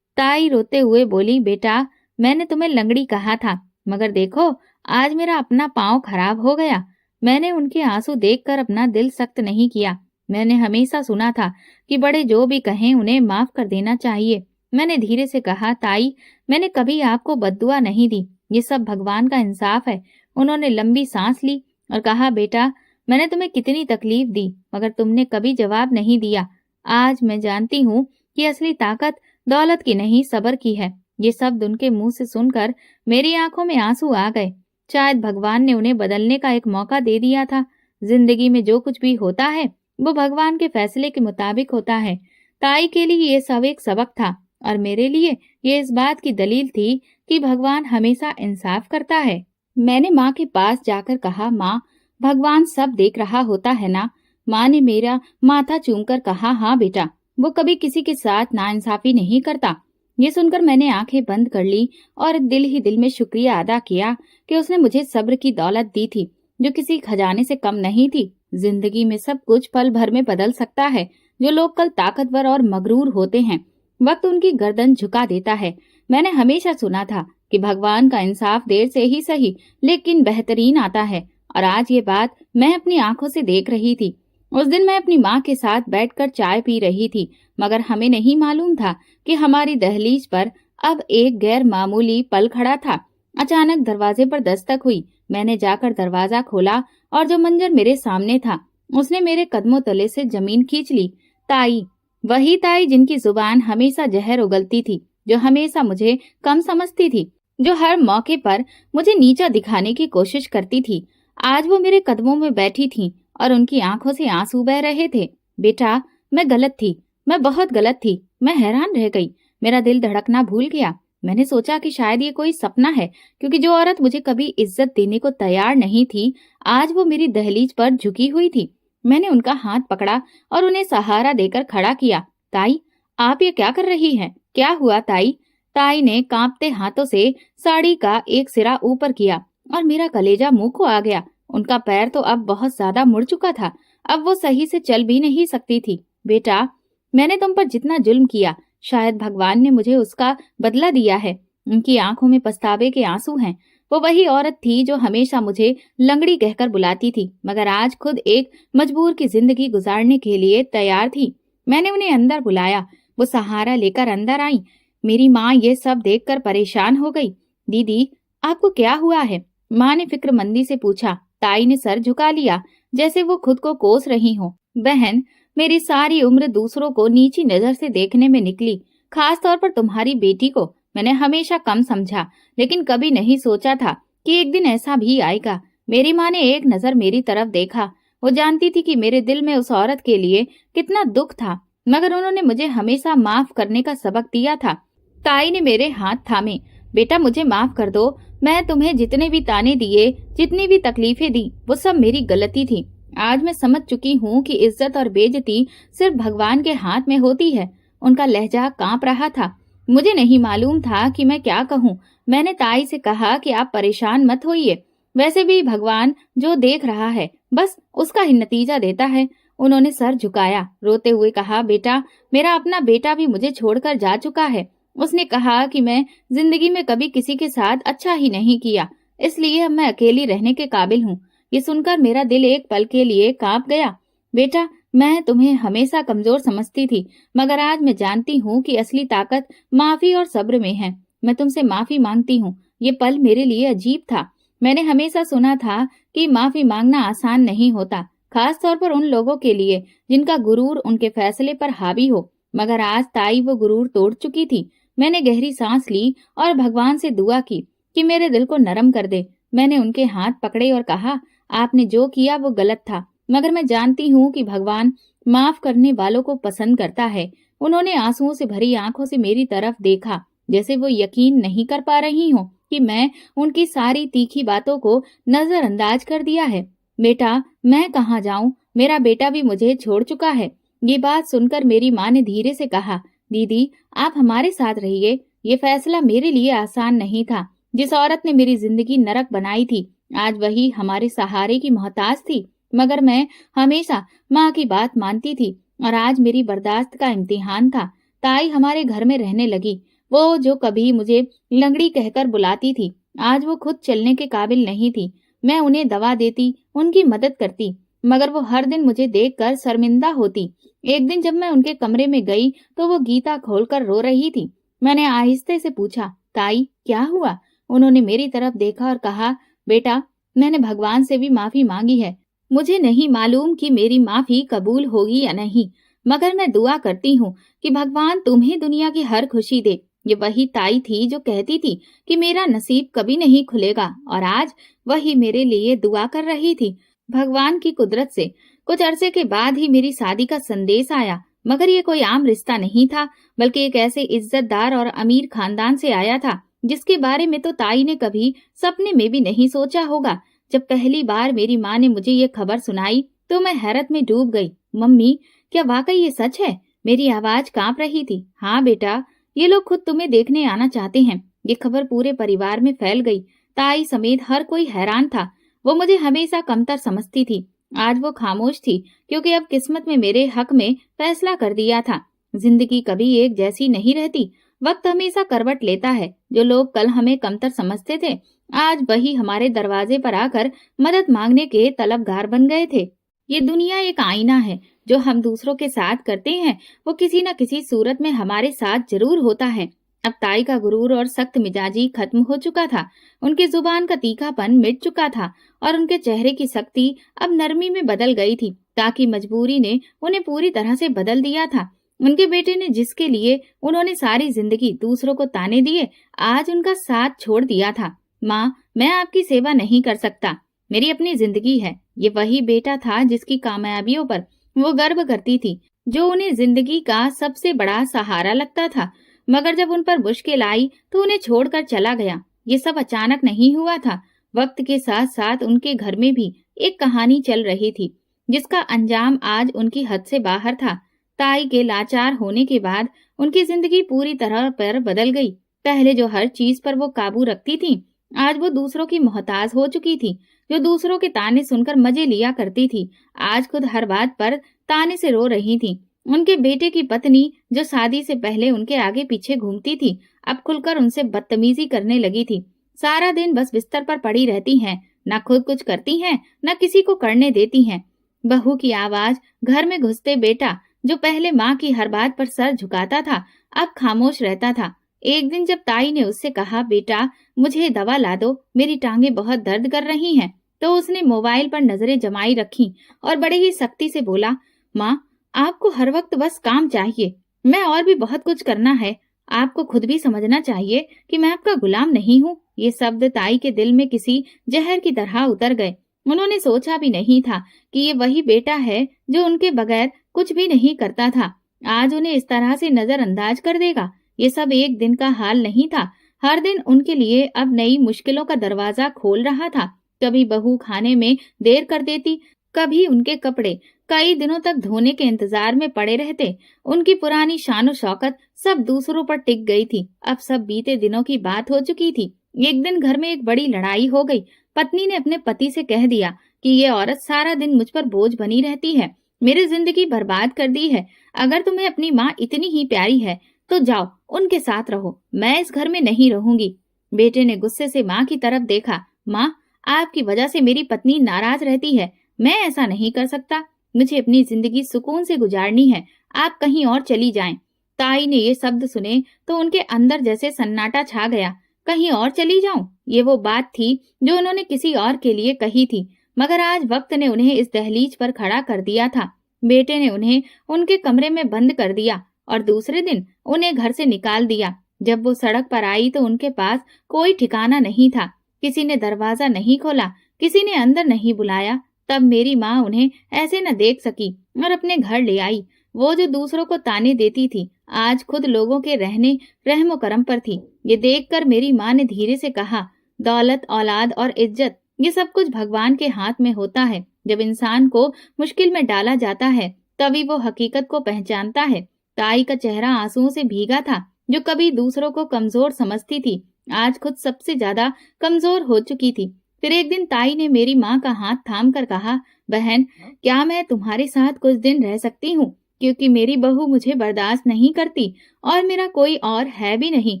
ताई रोते हुए बोली, बेटा, मैंने तुम्हें लंगड़ी कहा था, मगर देखो, आज मेरा अपना पांव खराब हो गया। मैंने उनके आंसू देखकर अपना दिल सख्त नहीं किया। मैंने हमेशा सुना था कि बड़े जो भी कहें उन्हें माफ कर देना चाहिए। मैंने धीरे से कहा, ताई, मैंने कभी आपको बद्दुआ नहीं दी, ये सब भगवान का इंसाफ है। उन्होंने लंबी सांस ली और कहा, बेटा, मैंने तुम्हें कितनी तकलीफ दी, मगर तुमने कभी जवाब नहीं दिया। आज मैं जानती हूँ कि असली ताकत दौलत की नहीं, सब्र की है। ये शब्द उनके मुंह से सुनकर मेरी आंखों में आंसू आ गए। शायद भगवान ने उन्हें बदलने का एक मौका दे दिया था। जिंदगी में जो कुछ भी होता है वो भगवान के फैसले के मुताबिक होता है। ताई के लिए ये सब एक सबक था, और मेरे लिए ये इस बात की दलील थी कि भगवान हमेशा इंसाफ करता है। मैंने माँ के पास जाकर कहा, माँ, भगवान सब देख रहा होता है ना? माँ ने मेरा माथा चूमकर कहा, हाँ बेटा, वो कभी किसी के साथ नाइंसाफी नहीं करता। ये सुनकर मैंने आंखें बंद कर ली और दिल ही दिल में शुक्रिया अदा किया कि उसने मुझे सब्र की दौलत दी थी, जो किसी खजाने से कम नहीं थी। जिंदगी में सब कुछ पल भर में बदल सकता है। जो लोग कल ताकतवर और मगरूर होते हैं, वक्त उनकी गर्दन झुका देता है। मैंने हमेशा सुना था कि भगवान का इंसाफ देर से ही सही, लेकिन बेहतरीन आता है, और आज ये बात मैं अपनी आंखों से देख रही थी। उस दिन मैं अपनी माँ के साथ बैठकर चाय पी रही थी, मगर हमें नहीं मालूम था कि हमारी दहलीज पर अब एक गैर मामूली पल खड़ा था। अचानक दरवाजे पर दस्तक हुई। मैंने जाकर दरवाजा खोला और जो मंजर मेरे सामने था उसने मेरे कदमों तले से जमीन खींच ली। ताई, वही ताई जिनकी जुबान हमेशा जहर उगलती थी, जो हमेशा मुझे कम समझती थी, जो हर मौके पर मुझे नीचा दिखाने की कोशिश करती थी, आज वो मेरे कदमों में बैठी थी और उनकी आंखों से आंसू बह रहे थे। बेटा, मैं गलत थी, मैं बहुत गलत थी। मैं हैरान रह गई, मेरा दिल धड़कना भूल गया। मैंने सोचा कि शायद ये कोई सपना है, क्योंकि जो औरत मुझे कभी इज्जत देने को तैयार नहीं थी, आज वो मेरी दहलीज पर झुकी हुई थी। मैंने उनका हाथ पकड़ा और उन्हें सहारा देकर खड़ा किया। ताई, आप ये क्या कर रही हैं? क्या हुआ ताई? ताई ने कांपते हाथों से साड़ी का एक सिरा ऊपर किया और मेरा कलेजा मुंह को आ गया। उनका पैर तो अब बहुत ज्यादा मुड़ चुका था, अब वो सही से चल भी नहीं सकती थी। बेटा, मैंने तुम पर जितना जुल्म किया, शायद भगवान ने मुझे उसका बदला दिया है। उनकी आंखों में पछतावे के आंसू हैं। वो वही औरत थी जो हमेशा मुझे लंगड़ी कहकर बुलाती थी, मगर आज खुद एक मजबूर की जिंदगी गुजारने के लिए तैयार थी। मैंने उन्हें अंदर बुलाया, वो सहारा लेकर अंदर आई। मेरी माँ ये सब देखकर परेशान हो गई। दीदी, आपको क्या हुआ है? माँ ने फिक्रमंदी से पूछा। ताई ने सर झुका लिया, जैसे वो खुद को कोस रही हो। बहन, मेरी सारी उम्र दूसरों को नीची नजर से देखने में निकली, खास तौर पर तुम्हारी बेटी को मैंने हमेशा कम समझा, लेकिन कभी नहीं सोचा था कि एक दिन ऐसा भी आएगा। मेरी माँ ने एक नजर मेरी तरफ देखा। वो जानती थी कि मेरे दिल में उस औरत के लिए कितना दुख था, मगर उन्होंने मुझे हमेशा माफ करने का सबक दिया था। ताई ने मेरे हाथ थामे। बेटा, मुझे माफ कर दो। मैं तुम्हें जितने भी ताने दिए, जितनी भी तकलीफें दी, वो सब मेरी गलती थी। आज मैं समझ चुकी हूँ कि इज्जत और बेइज्जती सिर्फ भगवान के हाथ में होती है। उनका लहजा कांप रहा था। मुझे नहीं मालूम था कि मैं क्या कहूँ। मैंने ताई से कहा कि आप परेशान मत होइए, वैसे भी भगवान जो देख रहा है बस उसका ही नतीजा देता है। उन्होंने सर झुकाया, रोते हुए कहा, बेटा, मेरा अपना बेटा भी मुझे छोड़कर जा चुका है। उसने कहा कि मैं जिंदगी में कभी किसी के साथ अच्छा ही नहीं किया, इसलिए अब मैं अकेली रहने के काबिल हूँ। ये सुनकर मेरा दिल एक पल के लिए कांप गया। बेटा, मैं तुम्हें हमेशा कमजोर समझती थी, मगर आज मैं जानती हूँ कि असली ताकत माफी और सब्र में है। मैं तुमसे माफी मांगती हूँ। ये पल मेरे लिए अजीब था। मैंने हमेशा सुना था कि माफी मांगना आसान नहीं होता, खास तौर पर उन लोगों के लिए जिनका गुरूर उनके फैसले पर हावी हो, मगर आज ताई वो गुरूर तोड़ चुकी थी। मैंने गहरी सांस ली और भगवान से दुआ की कि मेरे दिल को नरम कर दे। मैंने उनके हाथ पकड़े और कहा, आपने जो किया वो गलत था, मगर मैं जानती हूँ कि भगवान माफ करने वालों को पसंद करता है। उन्होंने आंसुओं से भरी आंखों से मेरी तरफ देखा, जैसे वो यकीन नहीं कर पा रही हो कि मैं उनकी सारी तीखी बातों को नजरअंदाज कर दिया है। बेटा, मैं कहाँ जाऊं? मेरा बेटा भी मुझे छोड़ चुका है। ये बात सुनकर मेरी माँ ने धीरे से कहा, दीदी, आप हमारे साथ रहिए। ये फैसला मेरे लिए आसान नहीं था। जिस औरत ने मेरी जिंदगी नरक बनाई थी, आज वही हमारे सहारे की मोहताज थी, मगर मैं हमेशा माँ की बात मानती थी और आज मेरी बर्दाश्त का इम्तिहान था। ताई हमारे घर में रहने लगी। वो जो कभी मुझे लंगड़ी कहकर बुलाती थी, आज वो खुद चलने के काबिल नहीं थी। मैं उन्हें दवा देती, उनकी मदद करती, मगर वो हर दिन मुझे देखकर शर्मिंदा होती। एक दिन जब मैं उनके कमरे में गई तो वो गीता खोलकर रो रही थी। मैंने आहिस्ते से पूछा, ताई, क्या हुआ? उन्होंने मेरी तरफ देखा और कहा, बेटा, मैंने भगवान से भी माफी मांगी है। मुझे नहीं मालूम कि मेरी माफी कबूल होगी या नहीं, मगर मैं दुआ करती हूँ कि भगवान तुम्हें दुनिया की हर खुशी दे। ये वही ताई थी जो कहती थी कि मेरा नसीब कभी नहीं खुलेगा, और आज वही मेरे लिए दुआ कर रही थी। भगवान की कुदरत से कुछ अरसे के बाद ही मेरी शादी का संदेश आया, मगर ये कोई आम रिश्ता नहीं था, बल्कि एक ऐसे इज्जतदार और अमीर खानदान से आया था जिसके बारे में तो ताई ने कभी सपने में भी नहीं सोचा होगा। जब पहली बार मेरी माँ ने मुझे ये खबर सुनाई तो मैं हैरत में डूब गई। मम्मी, क्या वाकई ये सच है? मेरी आवाज कांप रही थी। हाँ बेटा, ये लोग खुद तुम्हें देखने आना चाहते हैं। ये खबर पूरे परिवार में फैल गई। ताई समेत हर कोई हैरान था। वो मुझे हमेशा कमतर समझती थी। आज वो खामोश थी, क्योंकि अब किस्मत में मेरे हक में फैसला कर दिया था। जिंदगी कभी एक जैसी नहीं रहती। वक्त हमेशा करवट लेता है। जो लोग कल हमें कमतर समझते थे, आज वही हमारे दरवाजे पर आकर मदद मांगने के तलबगार बन गए थे। ये दुनिया एक आईना है। जो हम दूसरों के साथ करते हैं, वो किसी न किसी सूरत में हमारे साथ जरूर होता है। अब ताई का गुरूर और सख्त मिजाजी खत्म हो चुका था। उनकी जुबान का तीखापन मिट चुका था और उनके चेहरे की सख्ती अब नरमी में बदल गई थी, ताकि मजबूरी ने उन्हें पूरी तरह से बदल दिया था। उनके बेटे ने, जिसके लिए उन्होंने सारी जिंदगी दूसरों को ताने दिए, आज उनका साथ छोड़ दिया था। माँ, मैं आपकी सेवा नहीं कर सकता, मेरी अपनी जिंदगी है। ये वही बेटा था जिसकी कामयाबियों पर वो गर्व करती थी, जो उन्हें जिंदगी का सबसे बड़ा सहारा लगता था। मगर जब उन पर मुश्किल आई तो उन्हें छोड़कर चला गया। ये सब अचानक नहीं हुआ था। वक्त के साथ साथ उनके घर में भी एक कहानी चल रही थी, जिसका अंजाम आज उनकी हद से बाहर था। ताई के लाचार होने के बाद उनकी जिंदगी पूरी तरह पर बदल गई। पहले जो हर चीज पर वो काबू रखती थी, आज वो दूसरों की मोहताज हो चुकी थी। जो दूसरों के ताने सुनकर मजे लिया करती थी, आज खुद हर बात पर ताने से रो रही थी। उनके बेटे की पत्नी, जो शादी से पहले उनके आगे पीछे घूमती थी, अब खुलकर उनसे बदतमीजी करने लगी थी। सारा दिन बस बिस्तर पर पड़ी रहती हैं, न खुद कुछ करती हैं, न किसी को करने देती हैं। बहू की आवाज घर में घुसते बेटा, जो पहले माँ की हर बात पर सर झुकाता था, अब खामोश रहता था। एक दिन जब ताई ने उससे कहा, बेटा मुझे दवा ला दो, मेरी टांगे बहुत दर्द कर रही हैं, तो उसने मोबाइल पर नजरें जमाई रखी और बड़े ही सख्ती से बोला, माँ आपको हर वक्त बस काम चाहिए, मैं और भी बहुत कुछ करना है। आपको खुद भी समझना चाहिए कि मैं आपका गुलाम नहीं हूँ। ये शब्द ताई के दिल में किसी जहर की तरह उतर गए। उन्होंने सोचा भी नहीं था कि ये वही बेटा है जो उनके बगैर कुछ भी नहीं करता था, आज उन्हें इस तरह से नजरअंदाज कर देगा। ये सब एक दिन का हाल नहीं था। हर दिन उनके लिए अब नई मुश्किलों का दरवाजा खोल रहा था। कभी बहू खाने में देर कर देती, कभी उनके कपड़े कई दिनों तक धोने के इंतजार में पड़े रहते। उनकी पुरानी शान शौकत सब दूसरों पर टिक गई थी। अब सब बीते दिनों की बात हो चुकी थी। एक दिन घर में एक बड़ी लड़ाई हो गई। पत्नी ने अपने पति से कह दिया कि ये औरत सारा दिन मुझ पर बोझ बनी रहती है, मेरी जिंदगी बर्बाद कर दी है। अगर तुम्हें अपनी माँ इतनी ही प्यारी है तो जाओ उनके साथ रहो, मैं इस घर में नहीं रहूंगी। बेटे ने गुस्से से माँ की तरफ देखा। माँ, आपकी वजह से मेरी पत्नी नाराज रहती है, मैं ऐसा नहीं कर सकता। मुझे अपनी जिंदगी सुकून से गुजारनी है, आप कहीं और चली जाएं। ताई ने ये शब्द सुने तो उनके अंदर जैसे सन्नाटा छा गया। कहीं और चली जाऊं, ये वो बात थी जो उन्होंने किसी और के लिए कही थी, मगर आज वक्त ने उन्हें इस दहलीज पर खड़ा कर दिया था। बेटे ने उन्हें उनके कमरे में बंद कर दिया और दूसरे दिन उन्हें घर से निकाल दिया। जब वो सड़क पर आई तो उनके पास कोई ठिकाना नहीं था। किसी ने दरवाजा नहीं खोला, किसी ने अंदर नहीं बुलाया। तब मेरी माँ उन्हें ऐसे न देख सकी और अपने घर ले आई। वो जो दूसरों को ताने देती थी, आज खुद लोगों के रहने रहमो करम पर थी। ये देखकर मेरी माँ ने धीरे से कहा, दौलत, औलाद और इज्जत, ये सब कुछ भगवान के हाथ में होता है। जब इंसान को मुश्किल में डाला जाता है तभी वो हकीकत को पहचानता है। ताई का चेहरा आंसुओं से भीगा था। जो कभी दूसरों को कमजोर समझती थी, आज खुद सबसे ज्यादा कमजोर हो चुकी थी। फिर एक दिन ताई ने मेरी माँ का हाथ थाम कर कहा, बहन, क्या मैं तुम्हारे साथ कुछ दिन रह सकती हूँ? क्योंकि मेरी बहू मुझे बर्दाश्त नहीं करती और मेरा कोई और है भी नहीं।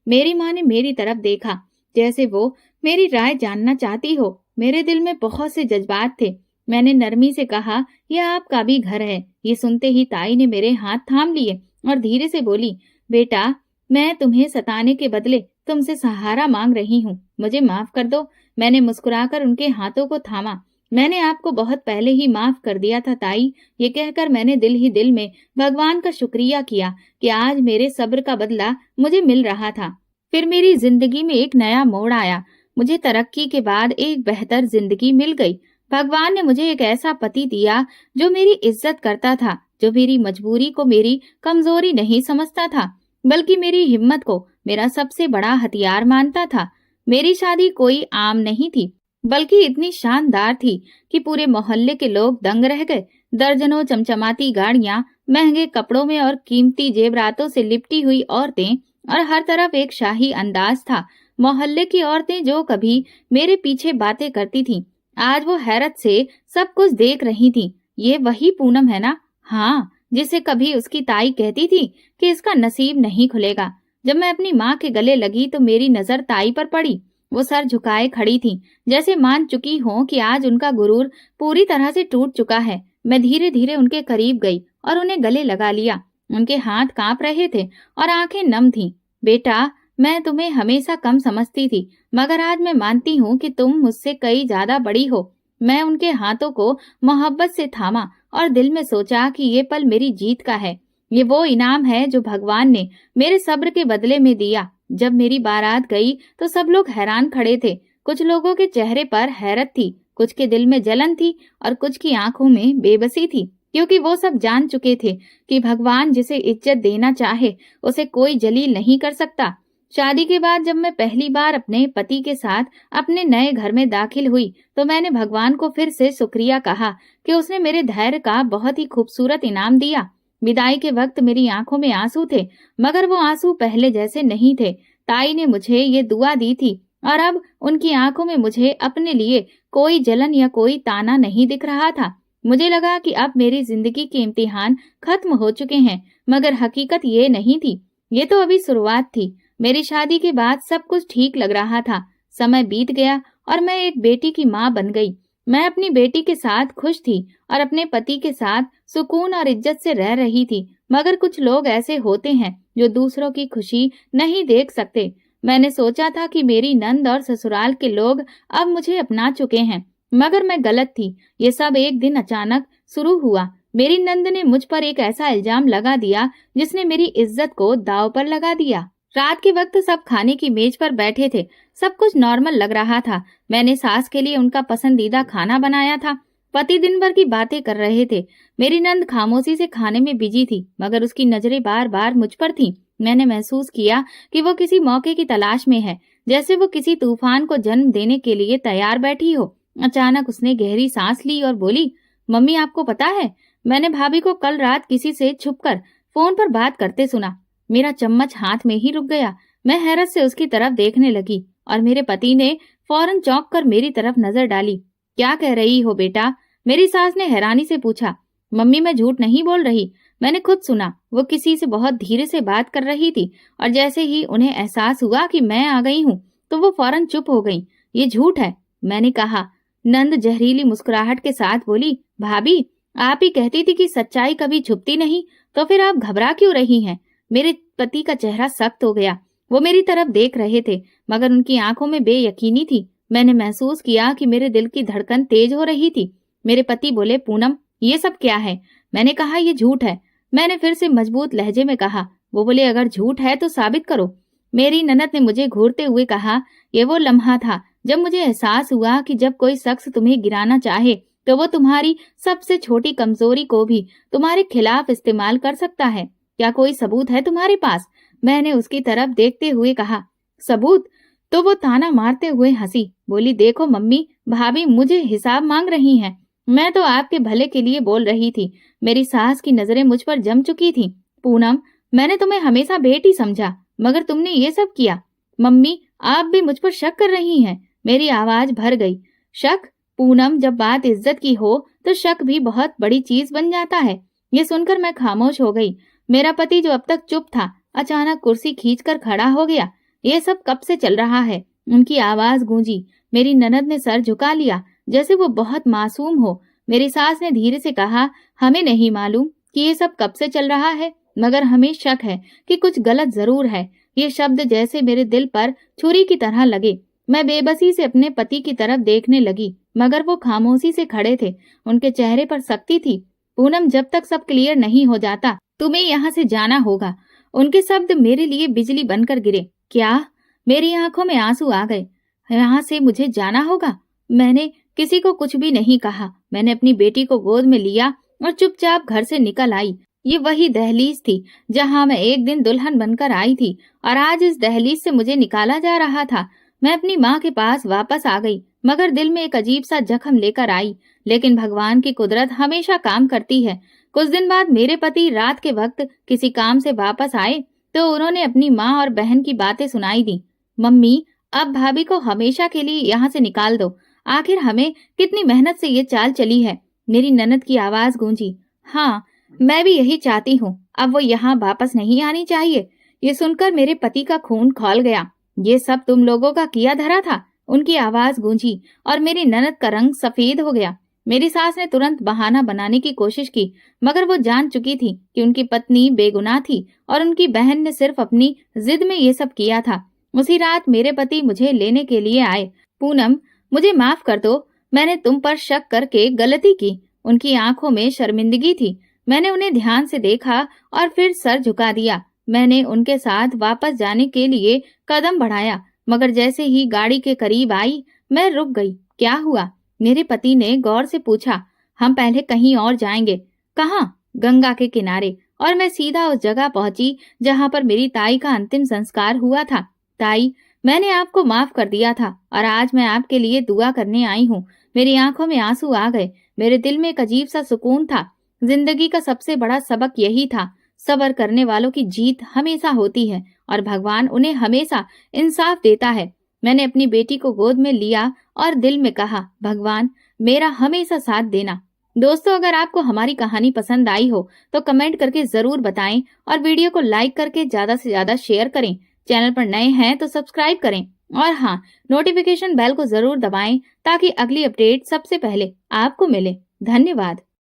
मेरी माँ ने मेरी तरफ देखा जैसे वो मेरी राय जानना चाहती हो। मेरे दिल में बहुत से जज्बात थे। मैंने नरमी से कहा, यह आपका भी घर है। ये सुनते ही ताई ने मेरे हाथ थाम लिए और धीरे से बोली, बेटा, मैं तुम्हें सताने के बदले तुमसे सहारा मांग रही हूँ, मुझे माफ कर दो। मैंने मुस्कुराकर उनके हाथों को थामा। मैंने आपको बहुत पहले ही माफ कर दिया था ताई। ये कहकर मैंने दिल ही दिल में भगवान का शुक्रिया किया कि आज मेरे सब्र का बदला मुझे मिल रहा था। फिर मेरी जिंदगी में एक नया मोड़ आया। मुझे तरक्की के बाद एक बेहतर जिंदगी मिल गई। भगवान ने मुझे एक ऐसा पति दिया जो मेरी इज्जत करता था, जो मेरी मजबूरी को मेरी कमजोरी नहीं समझता था, बल्कि मेरी हिम्मत को मेरा सबसे बड़ा हथियार मानता था। मेरी शादी कोई आम नहीं थी, बल्कि इतनी शानदार थी कि पूरे मोहल्ले के लोग दंग रह गए। दर्जनों चमचमाती गाड़ियां, महंगे कपड़ों में और कीमती जेवरातों से लिपटी हुई औरतें, और हर तरफ एक शाही अंदाज था। मोहल्ले की औरतें जो कभी मेरे पीछे बातें करती थीं, आज वो हैरत से सब कुछ देख रही थीं। ये वही पूनम है ना? हाँ, जिसे कभी उसकी ताई कहती थी कि इसका नसीब नहीं खुलेगा। जब मैं अपनी माँ के गले लगी तो मेरी नजर ताई पर पड़ी। वो सर झुकाए खड़ी थी, जैसे मान चुकी हो कि आज उनका गुरूर पूरी तरह से टूट चुका है। मैं धीरे धीरे उनके करीब गई और उन्हें गले लगा लिया। उनके हाथ कांप रहे थे और आंखें नम थीं। बेटा, मैं तुम्हें हमेशा कम समझती थी, मगर आज मैं मानती हूँ कि तुम मुझसे कई ज्यादा बड़ी हो। मैं उनके हाथों को मोहब्बत से थामा और दिल में सोचा कि ये पल मेरी जीत का है। ये वो इनाम है जो भगवान ने मेरे सब्र के बदले में दिया। जब मेरी बारात गई तो सब लोग हैरान खड़े थे। कुछ लोगों के चेहरे पर हैरत थी, कुछ के दिल में जलन थी और कुछ की आंखों में बेबसी थी, क्योंकि वो सब जान चुके थे कि भगवान जिसे इज्जत देना चाहे उसे कोई जलील नहीं कर सकता। शादी के बाद जब मैं पहली बार अपने पति के साथ अपने नए घर में दाखिल हुई तो मैंने भगवान को फिर से शुक्रिया कहा कि उसने मेरे धैर्य का बहुत ही खूबसूरत इनाम दिया। विदाई के वक्त मेरी आंखों में आंसू थे, मगर वो आंसू पहले जैसे नहीं थे। ताई ने मुझे ये दुआ दी थी और अब उनकी आंखों में मुझे अपने लिए कोई जलन या कोई ताना नहीं दिख रहा था। मुझे लगा कि अब मेरी जिंदगी के इम्तिहान खत्म हो चुके हैं, मगर हकीकत ये नहीं थी। ये तो अभी शुरुआत थी। मेरी शादी के बाद सब कुछ ठीक लग रहा था। समय बीत गया और मैं एक बेटी की माँ बन गई। मैं अपनी बेटी के साथ खुश थी और अपने पति के साथ सुकून और इज्जत से रह रही थी। मगर कुछ लोग ऐसे होते हैं जो दूसरों की खुशी नहीं देख सकते। मैंने सोचा था कि मेरी नंद और ससुराल के लोग अब मुझे अपना चुके हैं, मगर मैं गलत थी। ये सब एक दिन अचानक शुरू हुआ। मेरी नंद ने मुझ पर एक ऐसा इल्जाम लगा दिया जिसने मेरी इज्जत को दांव पर लगा दिया। रात के वक्त सब खाने की मेज पर बैठे थे। सब कुछ नॉर्मल लग रहा था। मैंने सास के लिए उनका पसंदीदा खाना बनाया था। पति दिन भर की बातें कर रहे थे। मेरी नंद खामोशी से खाने में बिजी थी, मगर उसकी नजरें बार बार मुझ पर थीं। मैंने महसूस किया कि वो किसी मौके की तलाश में है, जैसे वो किसी तूफान को जन्म देने के लिए तैयार बैठी हो। अचानक उसने गहरी सांस ली और बोली, मम्मी आपको पता है, मैंने भाभी को कल रात किसी से छुपकर फोन पर बात करते सुना। मेरा चम्मच हाथ में ही रुक गया। मैं हैरत से उसकी तरफ देखने लगी और मेरे पति ने फौरन चौंक कर मेरी तरफ नजर डाली। क्या कह रही हो बेटा? मेरी सास ने हैरानी से पूछा। मम्मी मैं झूठ नहीं बोल रही, मैंने खुद सुना। वो किसी से बहुत धीरे से बात कर रही थी और जैसे ही उन्हें एहसास हुआ कि मैं आ गई हूँ तो वो फौरन चुप हो गई। ये झूठ है, मैंने कहा। नंद जहरीली मुस्कुराहट के साथ बोली, भाभी आप ही कहती थी कि सच्चाई कभी छुपती नहीं, तो फिर आप घबरा क्यों रही हैं? मेरे पति का चेहरा सख्त हो गया। वो मेरी तरफ देख रहे थे, मगर उनकी आंखों में बेयकीनी थी। मैंने महसूस किया कि मेरे दिल की धड़कन तेज हो रही थी। मेरे पति बोले, पूनम ये सब क्या है? मैंने कहा, ये झूठ है। मैंने फिर से मजबूत लहजे में कहा। वो बोले, अगर झूठ है तो साबित करो। मेरी ननद ने मुझे घूरते हुए कहा, ये वो लम्हा था जब मुझे एहसास हुआ कि जब कोई शख्स तुम्हें गिराना चाहे तो वो तुम्हारी सबसे छोटी कमजोरी को भी तुम्हारे खिलाफ इस्तेमाल कर सकता है। क्या कोई सबूत है तुम्हारे पास? मैंने उसकी तरफ देखते हुए कहा, सबूत? तो वो ताना मारते हुए हंसी। बोली, देखो मम्मी, भाभी मुझे हिसाब मांग रही हैं। मैं तो आपके भले के लिए बोल रही थी। मेरी सास की नजरें मुझ पर जम चुकी थी। पूनम, मैंने तुम्हें हमेशा बेटी समझा, मगर तुमने ये सब किया। मम्मी आप भी मुझ पर शक कर रही हैं। मेरी आवाज भर गई। शक? पूनम, जब बात इज्जत की हो तो शक भी बहुत बड़ी चीज बन जाता है। ये सुनकर मैं खामोश हो गई। मेरा पति जो अब तक चुप था, अचानक कुर्सी खींचकर खड़ा हो गया। ये सब कब से चल रहा है? उनकी आवाज गूंजी। मेरी ननद ने सर झुका लिया जैसे वो बहुत मासूम हो। मेरी सास ने धीरे से कहा, हमें नहीं मालूम कि ये सब कब से चल रहा है, मगर हमें शक है कि कुछ गलत जरूर है। ये शब्द जैसे मेरे दिल पर छुरी की तरह लगे। मैं बेबसी से अपने पति की तरफ देखने लगी, मगर वो खामोशी से खड़े थे। उनके चेहरे पर सख्ती थी। पूनम, जब तक सब क्लियर नहीं हो जाता तुम्हें यहाँ से जाना होगा। उनके शब्द मेरे लिए बिजली बनकर गिरे। क्या? मेरी आंखों में आंसू आ गए। यहाँ से मुझे जाना होगा? मैंने किसी को कुछ भी नहीं कहा। मैंने अपनी बेटी को गोद में लिया और चुपचाप घर से निकल आई। ये वही दहलीज थी जहाँ मैं एक दिन दुल्हन बनकर आई थी और आज इस दहलीज से मुझे निकाला जा रहा था। मैं अपनी माँ के पास वापस आ गई, मगर दिल में एक अजीब सा जख्म लेकर आई। लेकिन भगवान की कुदरत हमेशा काम करती है। कुछ दिन बाद मेरे पति रात के वक्त किसी काम से वापस आए तो उन्होंने अपनी माँ और बहन की बातें सुनाई दी। मम्मी, अब भाभी को हमेशा के लिए यहाँ से निकाल दो। आखिर हमें कितनी मेहनत से ये चाल चली है। मेरी ननद की आवाज गूंजी। हाँ, मैं भी यही चाहती हूँ। अब वो यहाँ वापस नहीं आनी चाहिए। ये सुनकर मेरे पति का खून खौल गया। ये सब तुम लोगों का किया धरा था? उनकी आवाज गूंजी और मेरी ननद का रंग सफेद हो गया। मेरी सास ने तुरंत बहाना बनाने की कोशिश की, मगर वो जान चुकी थी कि उनकी पत्नी बेगुनाह थी और उनकी बहन ने सिर्फ अपनी जिद में ये सब किया था। उसी रात मेरे पति मुझे लेने के लिए आए। पूनम, मुझे माफ कर दो, मैंने तुम पर शक करके गलती की। उनकी आंखों में शर्मिंदगी थी। मैंने उन्हें ध्यान से देखा और फिर सर झुका दिया। मैंने उनके साथ वापस जाने के लिए कदम बढ़ाया, मगर जैसे ही गाड़ी के करीब आई, मैं रुक गई। क्या हुआ? मेरे पति ने गौर से पूछा। हम पहले कहीं और जाएंगे। कहाँ? गंगा के किनारे। और मैं सीधा उस जगह पहुंची जहां पर मेरी ताई का अंतिम संस्कार हुआ था। ताई, मैंने आपको माफ कर दिया था और आज मैं आपके लिए दुआ करने आई हूँ। मेरी आंखों में आंसू आ गए। मेरे दिल में एक अजीब सा सुकून था। जिंदगी का सबसे बड़ा सबक यही था, सब्र करने वालों की जीत हमेशा होती है और भगवान उन्हें हमेशा इंसाफ देता है। मैंने अपनी बेटी को गोद में लिया और दिल में कहा, भगवान मेरा हमेशा साथ देना। दोस्तों, अगर आपको हमारी कहानी पसंद आई हो तो कमेंट करके जरूर बताएं और वीडियो को लाइक करके ज्यादा से ज्यादा शेयर करें। चैनल पर नए हैं तो सब्सक्राइब करें और हाँ, नोटिफिकेशन बेल को जरूर दबाएं ताकि अगली अपडेट सबसे पहले आपको मिले। धन्यवाद।